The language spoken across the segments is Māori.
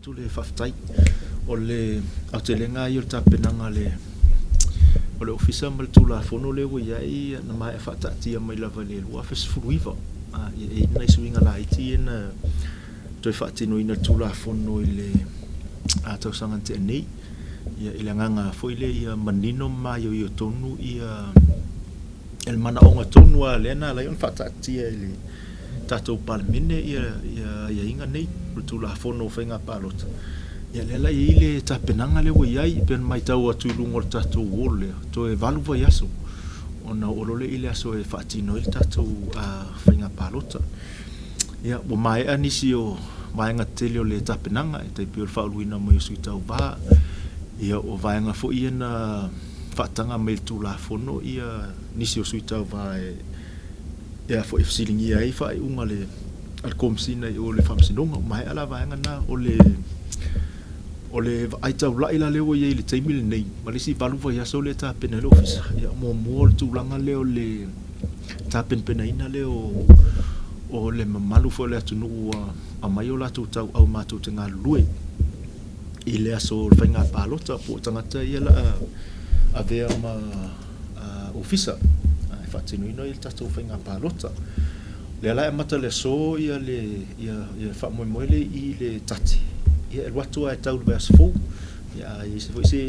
tu le fafitai o le autelenga i o tapenanga le o le ofisa ma le tulafono le ua iai na mai e faataatia mai lava le lua fesfuluiva e ina i suiga laiti ena toe faatinoina le tulafono i le tausaga na teanei ia i le agaga foi le ia manino maioio tonu ia e le manaʻoga tonu a lea na lai ona faataatia i le tatou palemene ia inga nei le tulafono faiga palota ia le lai i le tapenaga le ua iai pe mai tau atu i luga o le tatou olo lea toe valu vai aso ona olo leʻi le aso e faatino i le tatou faiga palota ia ua maeʻa nisi o vaega tetele o le tapenaga e taipei o le faaoluina mai o suitau vā ia o vaega foʻi ena faataga mai le tulafono ia nisi o suitau vā ia foʻi fesiligia ai faaiʻuga le komesina i o le faamasinoga maeʻa la vaega na o le vaai taulaʻi la le ua iai le taimi lenei ma lesi valu vai aso le tapena i le ofisa ia muamua o le tulaga le o le tapenapenaina le o le mamalu foi o le atunuu a mai o latou tauau matou te galulue i le aso le faiga palota po o tagata ia la avea ma ofisa e faatinoina i le tatou faiga palota le ala e mata le aso ia faamoemoe leʻi le tati ia e luatu ae tau le veasa fou ia se foi se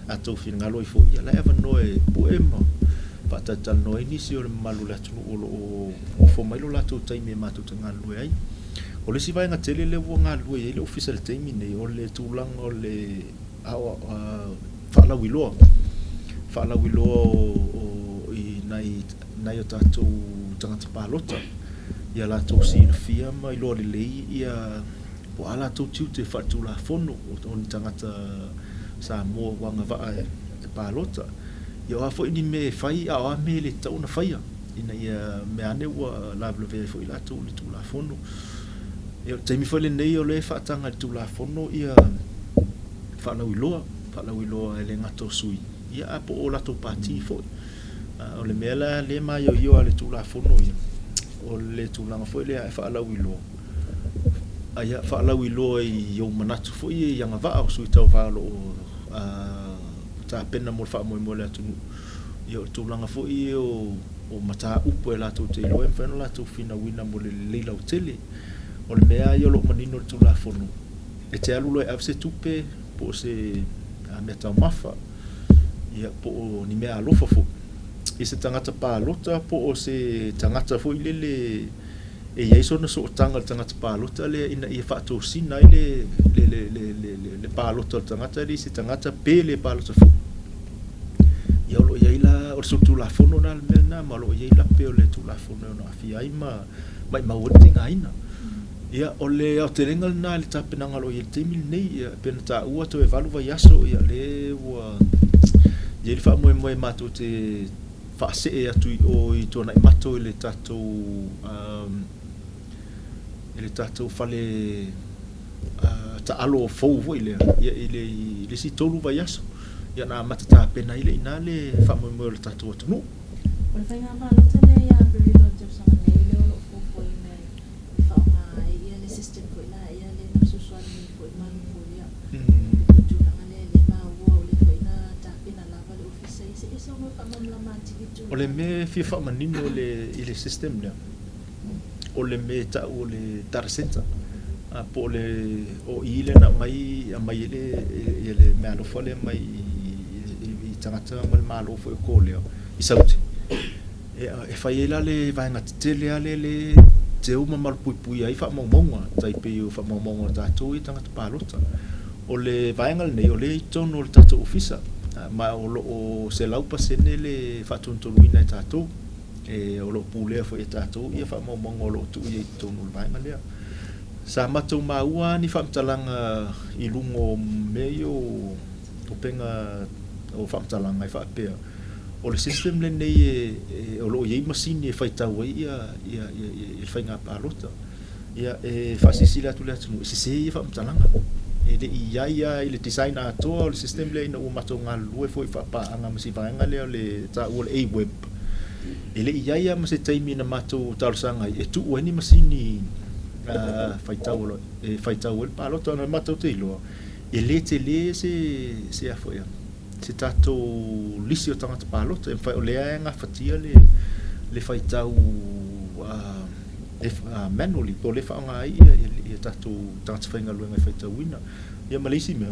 atou finagalo ai foʻi ia lae avanoe pue ma faatalitalanoa ai nisi o le mamalu le atunuu o loo fo mai lo latou taimi e matou te galulue ai o lesi vaega tele le ua galue ai le ofisa le taimi nei o le tulaga o le faalauiloa o nai o tatou tagata palota ia latou sinafia ma iloa lelei ia po a latou tiu te faatulafono o ni tagata Samoa uaga vaa e palota ia oa foʻi ni me fai a oa me le tauna faia ina ia mea ane ua lavelave ai foʻi latou le tulafono ia taimi foi lenei o le faataga le tulafono ia faalauiloa e le gato sui ia a po o latou pati foʻi o le mea la le maioio a le tulafono ia o le tulaga foʻi lea e faalauiloa aia faalauiloa i ou manatu foʻi e iaga vaa o suitau vā loo tapena mo le faamoemoe le atunuu ia o le tulaga foʻi o mataupu e latou te iloa e mafaiona latou finauina mo le lelei lautele o le mea ia o loo manino le tulafono e te alu loe ave se tupe po o se mea taumafa ia po o ni mea alofa foʻi i se tagata palota po o se tagata foʻi lele e iai sona sootaga le tagata palota lea ina ia faatosina ai le palota o le tagata le se tagata pe le palota foʻi ia o loo iai la o le tulafono na le mea na ma o loo iai lape o le tulafono ona afia ai ma mai mau le tigaina ia o le aotelega lenā le tapenaga loo ia le taimi lenei ia pena taʻua toe valu vai aso ia le ua iai le faamoemoe matou te faasee atu i tona i mato i le tatou fale taalo fou foi lea ia i le sitolu vai aso ia na mata tapena i leʻina le faamoemoe o le tatou atunuu o le faiga palota le ia Aperila o tausaga nei le o loo fofoi me le faaogā ai ia le system foi la ia le nasusuani foi malu foi ia tulaga le maua o le foi na tapena lava le ofisa i se esa o faamamala matigi o le me fia faamanino i le system lea o le me taʻu o le data center po le o i le na mai mai le me alofa le mai i tagata ma le malo foi o ko lea i sauti e fai la le vaega tetele a le te uma malupuipui ai faamaumauga taipei o faamaumauga o tatou i tagata palota o le vaega lenei o le itonu o le tatou ofisa ma o loo se lau pasene le faatonutoluina e tatou e o loo pulea foi e tatou ia faamaumauga o loo tuu ia i tonu le vaega lea sa matou maua ni faamatalaga i luga o mei o pega o faamatalaga e faapea o le system lenei o loo iai masini e faitau ai ia le faiga palota ia e faasisi le atu le atunuu e sesē ia faamatalaga e leʻi iaia i le design atoa o le system lea ina ua matou galulue foi faapaaga ma se vaega lea o le taʻua le web e leʻi iaia ma se taimi na matou talosaga ai e tuu ai ni masini faitau faitau palota na matau te iloa e le te le se a foi se tato lisi o tangata palota e fai o lea nga fatia le faitau manually o le fa nga ia tato tangata fainga luenga faitau ina ia malisi me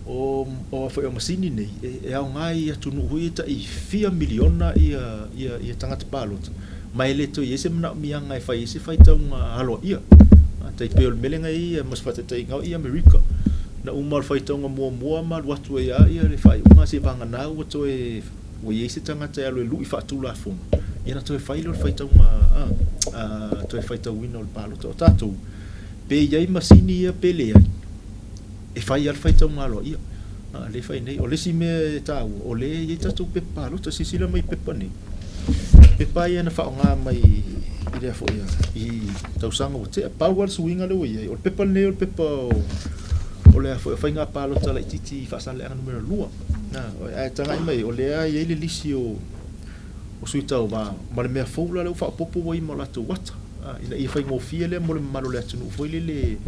o foi o masini nei e au ngai Atunuu hui ta i 4 miliona ia tangata palota mai le to yese mna mianga e fai se faitau alo ia tai peol melenga ia mas fata tai ngau ia America na umal faitau mo mal watu ia le fai unga se vanga na o to e o yese tangata alo lu i fa tulafono ina to e fai lo faitau to e faitau wino le palota o tatou pe ia masini ia pele ai e fai al faitau alo ia le fai nei o le si me tau o le ia tatou pe palota sisila mai pepa nei pe pai ana fa nga mai ile fo ia I tausanga o te power swing ale ia o pepa nei o pepa o le fo faigapalota le titi fa sa le numero lua na ai tanga mai o le ai le lisi o suitau va ma le mea foula le fa popo wai mo la tu wat ina I fai ngofia le mo le malo le Atunuu foi le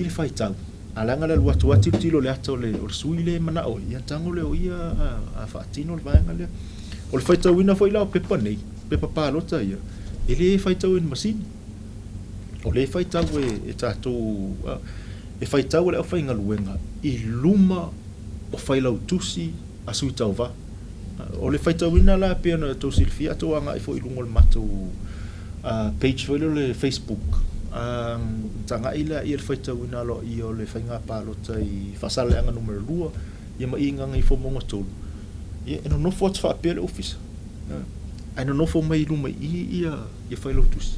faitau alanga le watu watu tilo le ato le o suile mana o ia tango le o ia a fa tino le vanga le o le faitau ina foi la pepa nei pepa palota ia ele faitau in masini o le faitau e tato e faitau le o fainga luenga I luma o failau tusi a suitau va o le faitau ina la pe na to silfia to anga I foi lungol matu page foi le Facebook tanga ila I le faitau ina lo I o le faigapalota I fasale anga numero 2 ia ma inga ngai fo monga tolu ia no fo fa pe le office ai no fo mai luma ia failau tusi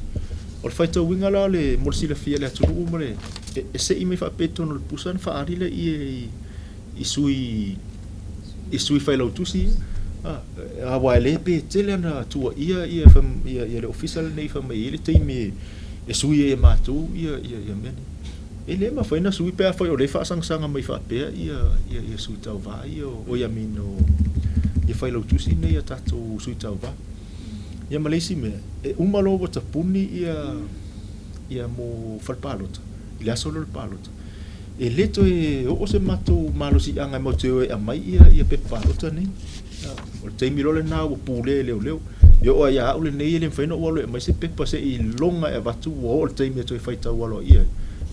o le faitau winga la le morsila fia le Atunuu mo le e se I me fa pe tono le pusan fa arile I sui failau tusi a wale pe tele na tua ia le official nei fa mai ele te me e sui e matu ia meni ele ma foi na sui pe foi o le fa sanga mai fa pe ia sui tau va o ia mino ia failau tusi nei tatu sui tau va ia malesi me e uma lo bota puni ia mo falpalota ile solo le palota e leto e o se matu malo si anga mo te e mai ia pe palota nei o te mi role na o pule leo yo ia o le nei le feno o le mai se pe pa se I longa e vatu o te mi to faita o ia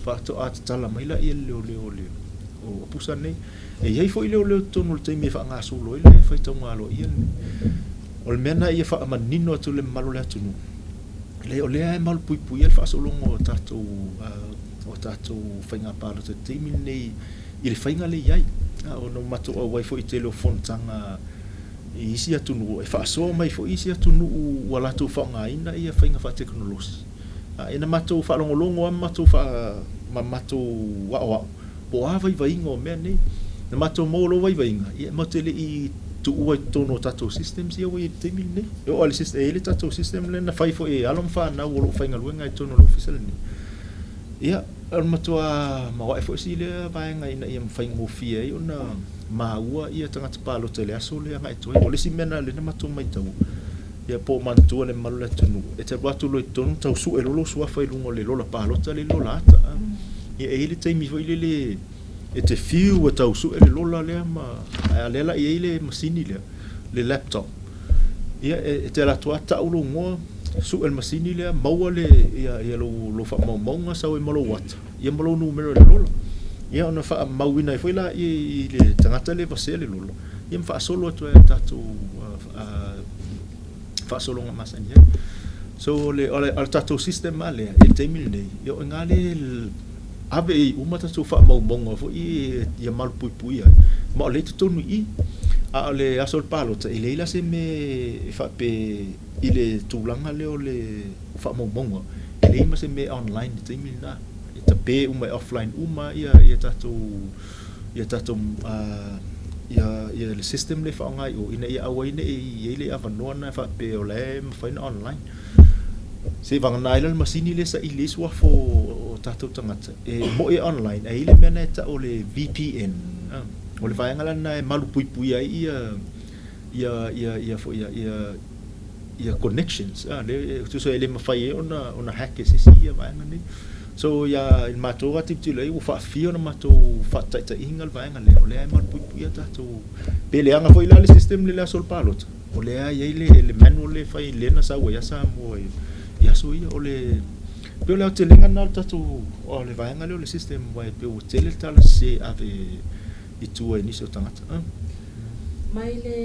fa to at tala mai la ia leo o pusa nei e ia foi leo tonu te mi fa nga sulo ile faita ngalo ia o le mena ia fa manino tu le malo le Atunuu le o le ai mal pui el fa so longo tato faigapalota te mi nei I le fainga le iai o no mato o wai foi telefone tanga isi Atunuu e fa so mai foi isi Atunuu wala tu fa nga ina ia fainga fa teknologi ina mato fa longo mato fa mato wa po vai ngo me nei na mato molo vai ia matele I tu ua tono tato systems ia wai te mi nei o ale system ele tato system le na fai foi alom fa na o fainga luenga I tono official ni ia al matua ma wa foi si le vai nga ina ia fainga mo fia I ona maua ia tangata palota le aso le ngai toi o le simena le na mato mai tau ia po mantua le malu le Atunuu e te watu lo tonu tau su e lolo sua fai lungo le lola palota le lola ata ia ele te mi foi le e te fiu e tau su e le lola le ma alela I le masini le laptop ia e te la tua ta ulo ngo su el masini le maua le ia lo fa maunga sa e malo wat ia malo numero le lola ia ona fa mauina foi la I le tangata le pasele lola ia fa solo to e tatu fa solo nga masanya so le al tatu system ale e te mil nei ia ngale ave uma tatu fa maunga fo ia mal pui ma le tonu I a le asol palota I leila se me fa pe ile tulanga le o le fa maunga ele ma se me online te mil na ta pe uma offline uma ia tatu ia le system le fa ngai o ina ia awaine ile avanona fa pe o le fa online se vanga naila masini le sa ile swa fo tatu tangata e mo online e ile mena ta o le VPN o le vai ngala na malu pui ai ia ia connections le tu so ele mafai ona hack se ia vaenga ni so ya il mato ati tu le fa fio na mato fa ta ingal vaenga le ole ai mar pui ta to pele anga foi la le system le la sol palot ole ai le manual le fai le na sa wa sa mo ya so ia ole pe le te lenga na ta to ole vaenga le system wa pe o tele ta se ave i tu ni so tangata mai le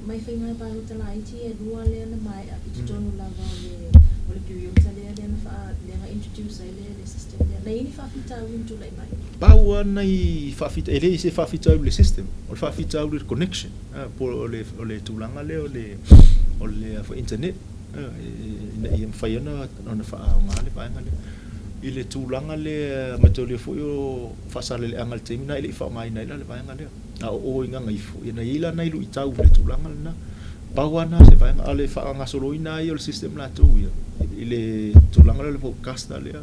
mai Faiga Palota la iti e rua le na mai a i tonu lava le period sa le na fa le nga introduce le system le ini fa fita wintu le mai paua nei fa fita ele se fa fita le system o fa fita le connection por ole tulanga le ole fa internet ia mfaiana ona fa ngale fa ngale ile tulanga le matole fo yo fa sale le angal temina ile fa mai nei le fa ngale o inga ngaifu ina ila nai lu itau le tulanga na pawana se fa ale fa nga solo ina yo system la tu ya ile tulanga le podcast le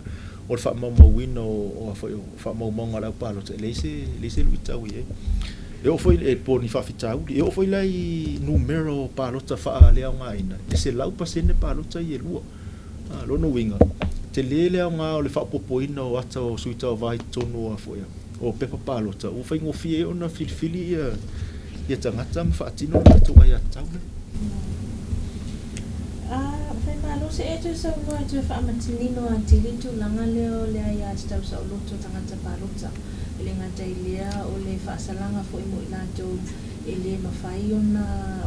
o fa mo wino o fa mo ngala pa lo le se lu itau ye eu foi e poni fa fitau eu foi lá i numero pa lo ta fa le nga ina se lau pa sene pa lo ta ye lu lo no winga te lele nga o le fa popoina o ata o suita o vai tonu a foi o pepa palota o fai ngofie ona filfili ia tangata mfaatino na tuwa ya taule fai malo se eto sa mo eto Faamanino atilitu langa leo le ya tau sa loto tangata palota le ngata ilia o le faasalanga fo imo ilato ele mafai ona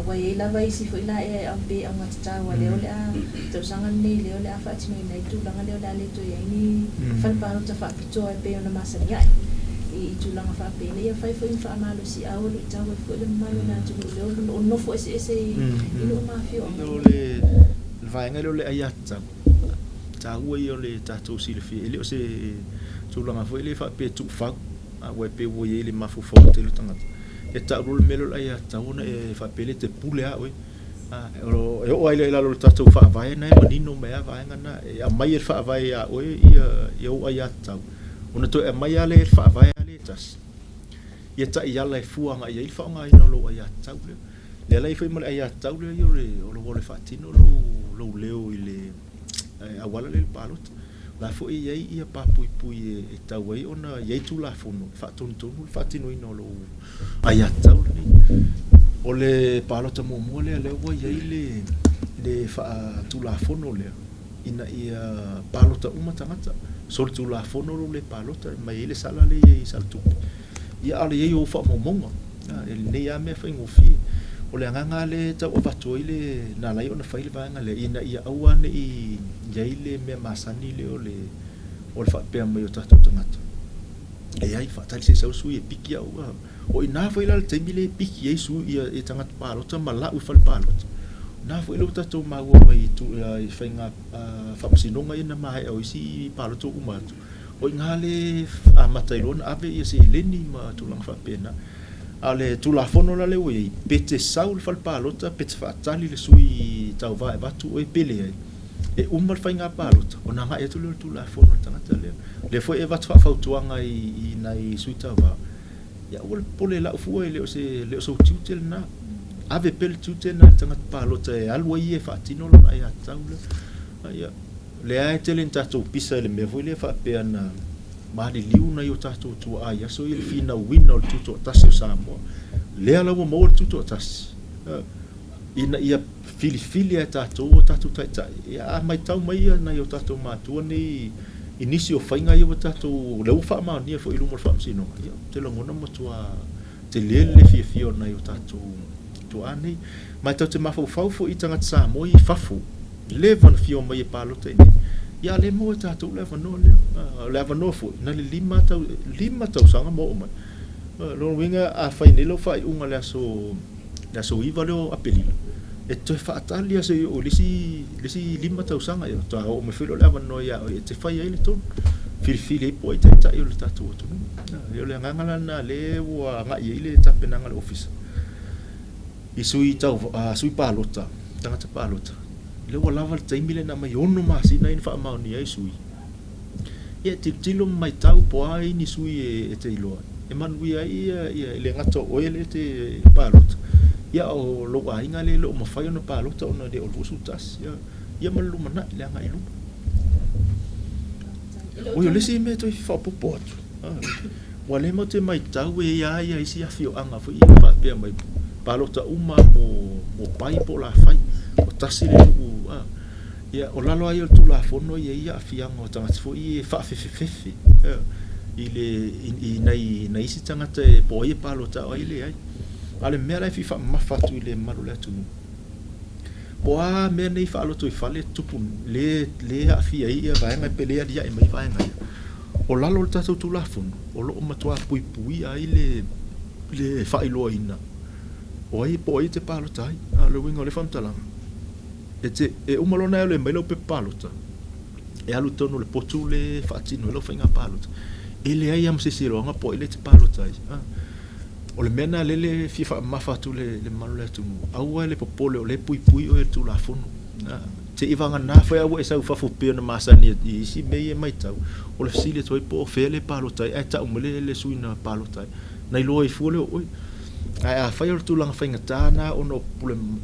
wa ela vai si fo ila e ambe anga tata wa le ole a tau sanga nei le ole a faatino ina itu langa le ole ale to ya ini fai palota fa pito e pe ona masanya i tulanga fa pena ia fai foi fa malo si a o ta wa fo le mai na tu le o no fo ese ino mafio no le vaenga le ayata ta ua i le tatou silfi ele o se tulanga foi le fa pe tu fa a we pe wo ye le mafu fo te lu tanga e ta ru melo ayata ona e fa pele te pule a we e o ai le la lo tatou fa vai na e manino me a vaenga na e a mai fa vai a o ia o ayata ona to e mai ale fa vai ale tas ia ta ia le fuanga ia fa nga ina lo ayata le lai foi mal ayata le yo le o lo fa tino lo leo ile a wala le palot la fo ia pa pui e tawai ona ia tulafono fa tontonu fa tino ino lo ayata o le palota mo le wa ia le fa tulafono le ina ia palota uma tangata sol tulafono le palota mai le sala le ia saltu ia ale ia o fa momonga ele nei a me fa ngofi o le nganga le ta o vato ile na lai ona faile vanga le ina ia awane i yaile me masani le o le fa pe mai o tatu tangata e ai fa tal se su e pikia o ina fa ila te mile pikia su ia e tangata palota mala u fal palota na fa ilo tatu ma o mai tu i fainga fa sinonga ina mai o si palota umatu o ngale a matailona ave ia se leni ma tulang fa pena ale tulafono la le we pete saul fal palota pete fa tali le sui tau vai batu o pele e umar fainga palota ona nga e tulafono tangata le foi e vatu fa tuanga i nai sui tau va ya ul pole la fu le o so tutel na ave pel tutel na tangata palota e alwa ie fa tino la ai tau ya le ai telen tatu pisa le me foi le fa pe ana mali liu na yo tatu tu ai so il fina win o tuto tasi samo le ala mo tuto tasi ina ia fili tatu tai ya mai tau mai na yo tatu ma tu ni inisi o fainga yo tatu le ufa ma ni fo ilu mo fa sino ya te lo ngona mo tua te le fio na yo tatu tu ani mai tau te mafo fo itanga samo i fafu le van fio mai palota ni ya le mo tatu le va no fo na le lima tau sanga mo mai lo winga a fainelo fa unga le so iva le Aperila e to fa atalia se o lisi lima tau sanga yo to o me filo le va no ya e te fa ile to fili po ita yo le tatu to yo le nganga na le wa nga ile tapena nga office i sui tau sui palota tangata palota le wala val taimile na mai ono masina in fa mauni ai sui ia tilo mai tau po ai ni sui e te iloa e manui ai ia le ngato oele te palot ia o lo ainga le lo mafai ona palota ona de o lusu tas ia malu mana le anga ilu o yo lesi me to fa popo wale mo te mai tau ia isi afio anga fo ia fa pe mai palota uma mo pai po la fai o tasi le u ia o lalo ai o tulafono ia afianga o tanga fo ia fa fefe i nei isi tanga te po ia palota o ile ai ale mera fi fa mafatu ile malu le Atunuu boa me nei fa lo to fale tupu le afia ia vai mai pelea dia e mai vai ngai o lalo tatu tulafono o lo matua pui ai le fa iloa ina o ai po i te palota ai le winga le famtala e umalona le mai lo pe palota e alu tono le potu le fa tino lo fainga palota ele ai am se siro nga po ile te palota ai o le mena lele fifa mafatu le malu le Atunuu au le popole o le pui o le tulafono te ivanga na fa au e sa fa fu pe na masani i si me mai tau o le sile toi po fele palota ai ta umele le suina palota na ilo i fule o ai a fa yo tulanga fainga tana ono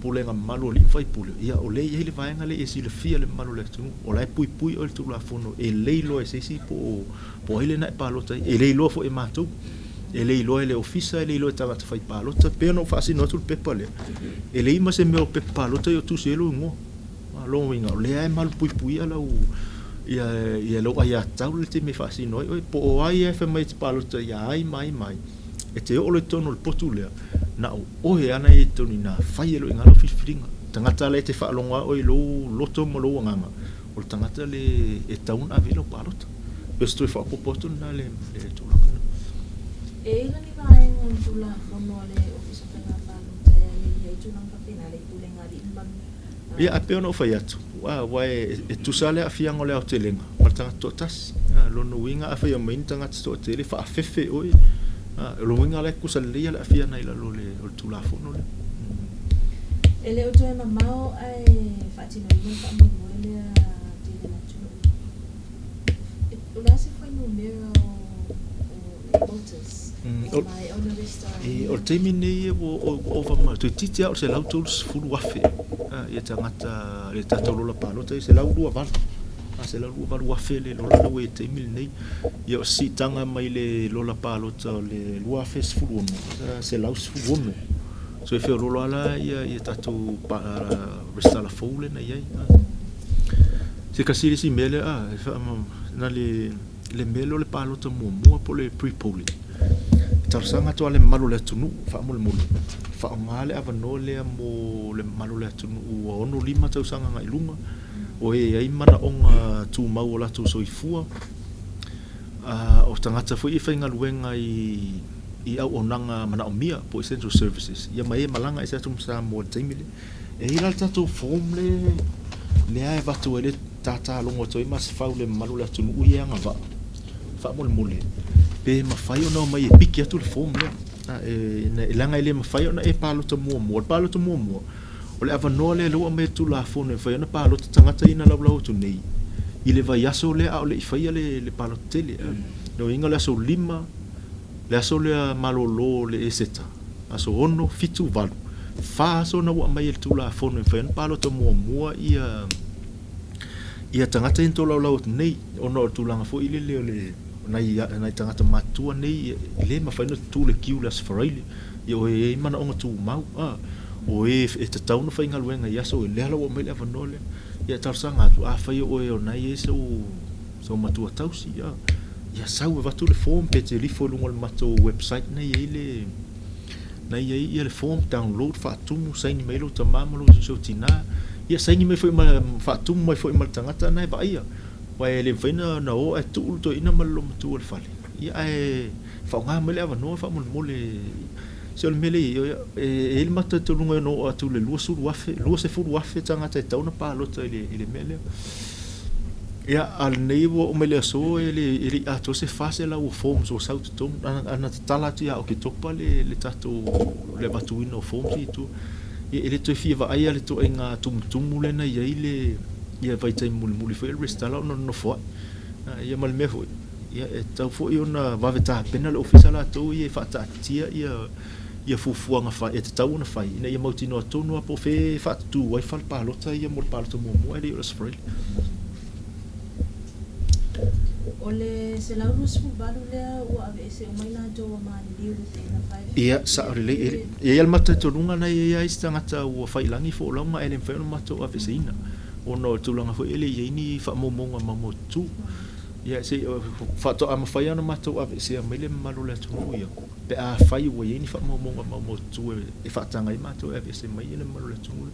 pule nga malu li fai pule ia o le ile vaenga le esi le fia le malu le Atunuu o le pui o le tulafono e le ilo e si po ile na palota e le ilo fo e matu e le iloa le ofisa e le iloa tanga te fai palota pe no fa sino tu pepa le e le ima se me o pepa palota yo tu se lo ngo lo winga le ai mal pui ala u ia lo ai tau le te me fa sino o po ai e fa mai te palota ia ai mai e te o le tono le potu le na o e ana e toni na fai lo ngalo fifiringa tangata le te fa longa o lo to mo lo nganga o tangata le e taun ave lo palota pe sto fa popoto na le tu e ina ni vai un tulafono le ofisa faigapalota ia tu nang kapina le tulenga di imban ia ape ono fai atu wa e tu sale afianga le hotelenga martanga totas lo no winga afa yo main tanga to tele fa fefe oi lo winga le kusalia le afianga ila lo le tulafono le ele o toe mamao ai fatino no fa mo le tele na tu o se foi numero voters o te mine o va tu titi au se lau tools full wafe ia tangata le tatolo la palota se lau lua val se lau lua val wafe le lola lau e te mil nei ia o si tanga mai le lola palota le lua fe full wono se lau full wono so e fe lola la ia tatu restala foule na ia se kasiri si mele na le melo le palota mua po le pre-polling tarsanga to ale malu le Atunuu fa mul fa ngale avano le mo le malu le Atunuu o no lima tau sanga ngai lunga o e ai mana onga tu mau la tu soifua o tangata foi fainga luenga i au onanga mana o mia po essential services ia mai malanga isa tum sa mo taimile e ila tatu form le ai va tu ele tata longo toi mas fa le malu le Atunuu ia nga va fa mul pe mafai ona mai e piki atu le form le e langa ile mafai ona e palota mua o le avanoa le loa me tulafono e fai ona palota tangata ina laulau tu nei i le vai aso le au le i faia le palota tele no inga le aso lima le aso le malolo le eseta aso ono fitu valu fa aso na ua mai le tulafono e fai ona palota mua ia tangata into laulau tu nei ona o tulanga fo ile le nai tangata matua nei le mafaina tu le kiu las faraile yo e mana onga tu mau o e te tau no fainga luenga ia so le ala o mai le vanole ia tarsanga tu fai o e nai so matua tausi ia sau e vatu le form pe te lifo lunga le mato website nei ia le form download fa tumu saini mailo tamamalo so tina ia saini mai foi ma fa tumu mai foi mal tangata nai ba ia wa le faina na o e tu to ina malo tu le fale ia e fa nga mele ava no fa mole se le mele e il mata to lunga no atu le lu se fu wafe tanga te tau na palota ile mele ia al neivo o mele so ele ato se fase la o form so sautu tom ana tala tu ya o ki topa le tato le batuino form si tu ele to fiva ai le to enga tum le na ile ia vai tai muli foi restala no fo ia mal me foi ia tau foi ona va veta pena le official to ia fa ta tia ia ia fufuanga fai e te tau na fai ina ia mautino atonu apo fe faatu wai fal palota ia mo palota mo ele o spray ole se laurus fu balu le ua ave se o mai na jo ma ni liu te na fai ia sa rele ia mata tonunga na ia istangata ua fai langi fo longa ele fe no mato ave se ina ono tulanga fo ele ia ni fa momonga mamotu ia se fa to ama fai ana mato ave se mai le malu le tonu ia pe a fai ua ia ni fa momonga mamotu e fa tanga i mato ave se mai le malu le tonu